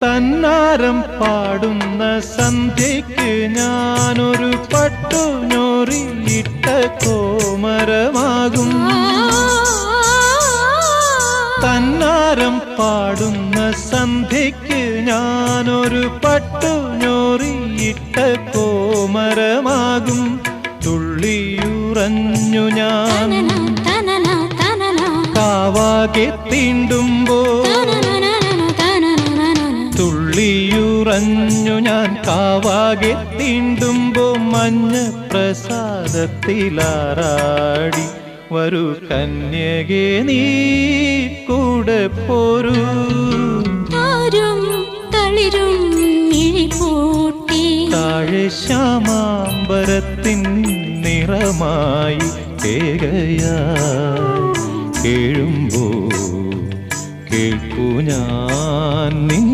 തന്നാരം പാടുന്ന സന്ധ്യയ്ക്ക് ഞാനൊരു പട്ടുഞോറിയിട്ട കോമരമാകും. തന്നാരം പാടുന്ന സന്ധ്യയ്ക്ക് ഞാനൊരു പട്ടുഞോറിയിട്ട കോമരമാകും. തുള്ളിയുറഞ്ഞു ഞാൻ കാവാകെ തീണ്ടുമ്പോൾ, തുള്ളിയുറഞ്ഞു ഞാൻ കാവാകെ തീണ്ടുമ്പോ മഞ്ഞ പ്രസാദത്തിലാറാടി വരൂ കന്യകേ നീ കൂടെ പോരൂ. താഴെ ശ്യാമാംബരത്തിൻ നിറമായി കേകയായി കേഴുമ്പോ കേൾക്കൂ ഞാൻ നിൻ